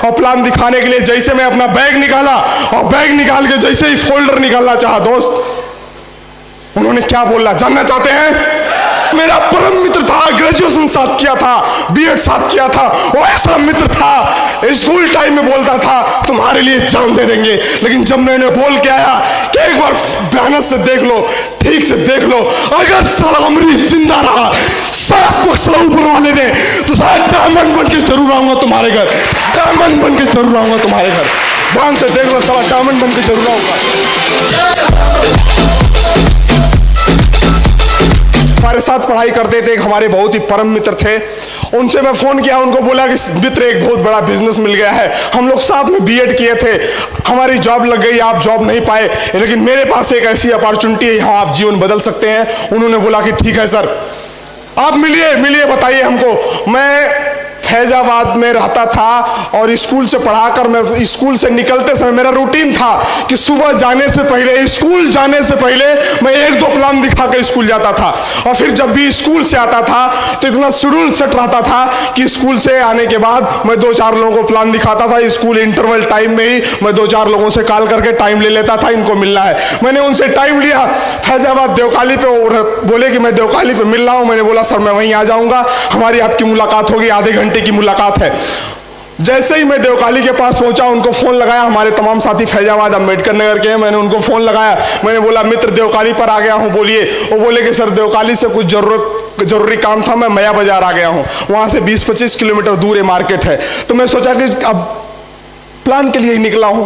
और प्लान दिखाने के लिए जैसे मैं अपना बैग निकाला और बैग निकाल के जैसे ही फोल्डर निकालना चाहा दोस्त, उन्होंने क्या बोला जानना चाहते हैं? मेरा परम मित्र था, ग्रेजुएशन साथ किया था, बीएड साथ किया था, वो ऐसा मित्र था, स्कूल टाइम में बोलता था तुम्हारे लिए जान दे देंगे। लेकिन जब मैंने बोल के आया कि एक बार मेहनत से देख लो, ठीक से देख लो, अगर साला अमरीश जिंदा रहा, सास बख्शा ऊपर वाले ने, तो शायद डायमंड बन के जरूर आऊंगा तुम्हारे घर, डायमंड बन के जरूर आऊंगा तुम्हारे घर। ध्यान से देख लो, साला डायमंड बन के जरूर आऊंगा। हमारे साथ पढ़ाई करते थे, एक हमारे बहुत ही परम मित्र थे, उनसे मैं फोन किया, उनको बोला कि मित्र एक बहुत बड़ा बिजनेस मिल गया है, हम लोग साथ में बीएड किए थे, हमारी जॉब लग गई, आप जॉब नहीं पाए, लेकिन मेरे पास एक ऐसी अपॉर्चुनिटी है, यहाँ आप जीवन बदल सकते हैं। उन्होंने बोला कि ठीक है सर, आप मिलिए बताइए हमको। मैं फैजाबाद में रहता था और स्कूल से पढ़ाकर मैं स्कूल से निकलते समय मेरा रूटीन था कि सुबह जाने से पहले, स्कूल जाने से पहले मैं 1-2 प्लान दिखा कर स्कूल जाता था, और फिर जब भी स्कूल से आता था तो इतना शेड्यूल सेट रहता था कि स्कूल से आने के बाद मैं 2-4 लोगों को प्लान दिखाता था। स्कूल इंटरवल टाइम में ही मैं 2-4 लोगों से कॉल करके टाइम ले लेता था, इनको मिलना है। मैंने उनसे टाइम लिया फैजाबाद देवकाली पे, बोले कि मैं देवकाली पे मिल रहा हूँ। मैंने बोला सर मैं वहीं आ जाऊँगा, हमारी आपकी मुलाकात होगी, आधे घंटे की मुलाकात है। जैसे ही मैं देवकाली के पास पहुंचा, उनको फोन लगाया, हमारे तमाम साथी फैजाबाद अम्बेडकर नगर के हैं, मैंने उनको फोन लगाया, मैंने बोला मित्र देवकाली पर आ गया हूं, बोलिए। वो बोले कि सर देवकाली से कुछ जरूरी काम था, मैं मया बाजार आ गया हूं, वहां से 20-25 किलोमीटर दूर है मार्केट है। तो मैं सोचा कि अब प्लान के लिए ही निकला हूं,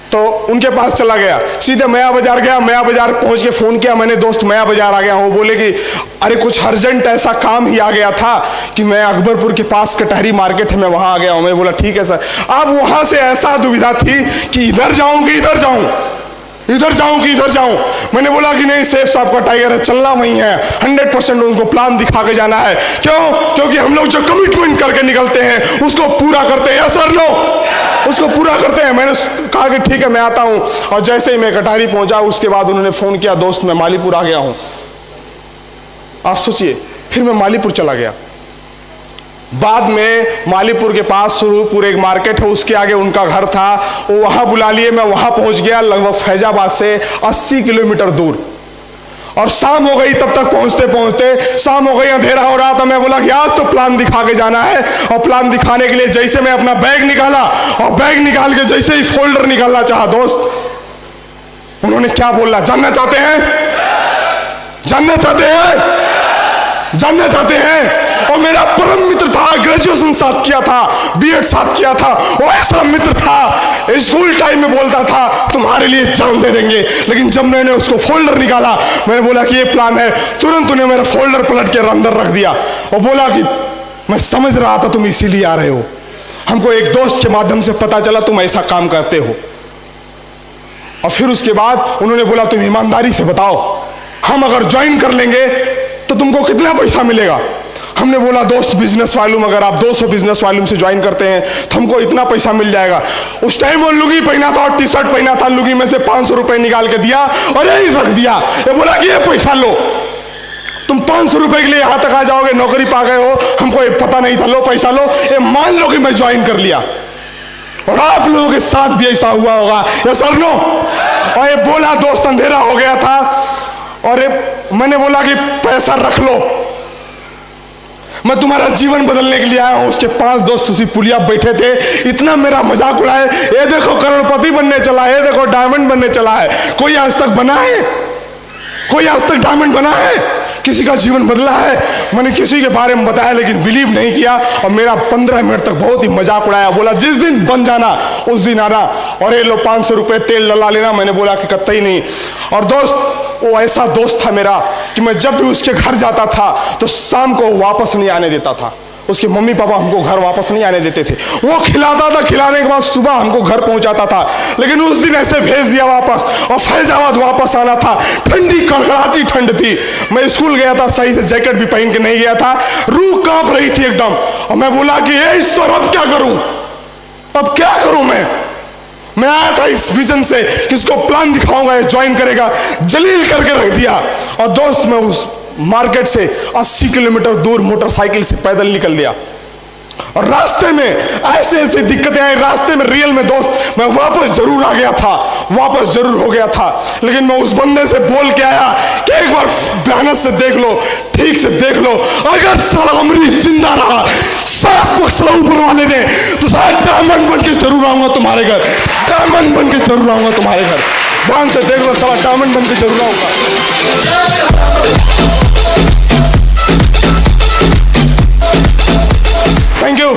तो उनके पास चला गया, सीधे मया बाजार गया। मया बाजार पहुंच के फोन किया मैंने, दोस्त मया बाजार आ गया हूं। बोले कि अरे कुछ अर्जेंट ऐसा काम ही आ गया था कि मैं अकबरपुर के पास कटहरी मार्केट है, मैं वहां आ गया हूं। मैं बोला ठीक है सर। अब वहां से ऐसा दुविधा थी कि इधर जाऊं कि इधर जाऊं, इधर जाऊं कि इधर जाऊं। मैंने बोला कि नहीं, सेफ साहब का टाइगर है, चलना वहीं है, 100% उनको प्लान दिखा के जाना है। क्यों? क्योंकि हम लोग जो कमिटमेंट करके निकलते हैं उसको पूरा करते हैं सर, लो उसको पूरा करते हैं। मैंने कहा कि ठीक है मैं आता हूं, और जैसे ही मैं कटहरी पहुंचा उसके बाद उन्होंने फोन किया, दोस्त मैं मालीपुर आ गया हूं। आप सोचिए, फिर मैं मालीपुर चला गया। बाद में मालीपुर के पास सुरूपुर एक मार्केट है, उसके आगे उनका घर था, वो वहां बुला लिए, मैं वहां पहुंच गया, लगभग फैजाबाद से 80 किलोमीटर दूर। और शाम हो गई, तब तक पहुंचते पहुंचते शाम हो गई, अंधेरा हो रहा था। मैं बोला कि आज तो प्लान दिखा के जाना है, और प्लान दिखाने के लिए जैसे मैं अपना बैग निकाला और बैग निकाल के जैसे ही फोल्डर निकालना चाहा दोस्त, उन्होंने क्या बोला जानना चाहते हैं? जानना चाहते हैं? जानना चाहते हैं? और मेरा परम मित्र था, ग्रेजुएशन साथ किया था, बीएड साथ किया था, वो ऐसा मित्र था, स्कूल टाइम में बोलता था तुम्हारे लिए जान दे देंगे। लेकिन जब मैंने उसको फोल्डर निकाला, मैंने बोला कि ये प्लान है, तुरंत उन्हें मेरा फोल्डर पलट के अंदर रख दिया और बोला कि मैं समझ रहा था तुम इसीलिए आ रहे हो, हमको एक दोस्त के माध्यम से पता चला तुम ऐसा काम करते हो। और फिर उसके बाद उन्होंने बोला तुम ईमानदारी से बताओ, हम अगर ज्वाइन कर लेंगे तो तुमको कितना पैसा मिलेगा? हमने बोला दोस्त बिजनेस वालूम, अगर आप 200 बिजनेस वालूम से ज्वाइन करते हैं तो हमको इतना पैसा मिल जाएगा। उस टाइम वो लुंगी पहना था और टी शर्ट पहना था, लुंगी में से 500 रुपए निकाल के दिया और यही रख दिया। ये बोला कि ये पैसा लो, तुम 500 रुपए के लिए यहां तक आ जाओगे, नौकरी पा गए हो, हमको ये पता नहीं था, लो पैसा लो, ये मान लो कि मैं ज्वाइन कर लिया। और आप लोगों के साथ भी ऐसा हुआ होगा, ये सर नो। और ये बोला दोस्त अंधेरा हो गया था, और मैंने बोला कि पैसा रख लो, मैं तुम्हारा जीवन बदलने के लिए आया हूं। उसके 5 दोस्त उसी पुलिया बैठे थे, इतना मेरा मजाक उड़ाए, ये देखो करोड़पति बनने चला है, ये देखो डायमंड बनने चला है। कोई आज तक बना है? कोई आज तक डायमंड बना है? किसी का जीवन बदला है? मैंने किसी के बारे में बताया लेकिन बिलीव नहीं किया, और मेरा 15 मिनट तक बहुत ही मजाक उड़ाया। बोला जिस दिन बन जाना उस दिन आना, और ये लो 500 रुपए तेल डला लेना। मैंने बोला कि कतई नहीं। और दोस्त, वो ऐसा दोस्त था मेरा कि मैं जब भी उसके घर जाता था तो शाम को वापस नहीं आने देता था। उसके मम्मी पापा हमको घर वापस नहीं आने देते थे, वो खिलाता था, खिलाने के बाद सुबह हमको घर पहुंचाता था। लेकिन उस दिन ऐसे भेज दिया वापस, और फैजाबाद वापस आना था, ठंडी कड़कड़ाती ठंड थी। मैं स्कूल गया था, सही से जैकेट भी पहन के नहीं गया था, रूह कांप रही थी एकदम। और मैं बोला कि ए ईश्वर, अब क्या करूं, अब क्या करूं मैं आया था इस विजन से कि इसको प्लान दिखाऊंगा, ये ज्वाइन करेगा, जलील करके रख दिया। और दोस्त, मैं उस मार्केट से 80 किलोमीटर दूर मोटरसाइकिल से पैदल निकल दिया। और रास्ते में ऐसे ऐसे दिक्कतें आई, रास्ते में रियल में दोस्त मैं वापस जरूर आ गया था, वापस जरूर हो गया था, लेकिन मैं उस बंदे से बोल के आया कि एक बार मेहनत से देख लो, ठीक से देख लो, अगर साला अमरीश जिंदा रहा, सांस बख्शा ऊपर वाले ने, तो शायद डायमंड बन के जरूर आऊंगा तुम्हारे घर, डायमंड बन के जरूर आऊंगा तुम्हारे घर। ध्यान से देख लो, साला डायमंड बन के जरूर आऊंगा। Thank you.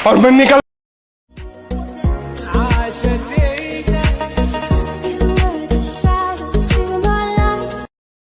और मैं निकल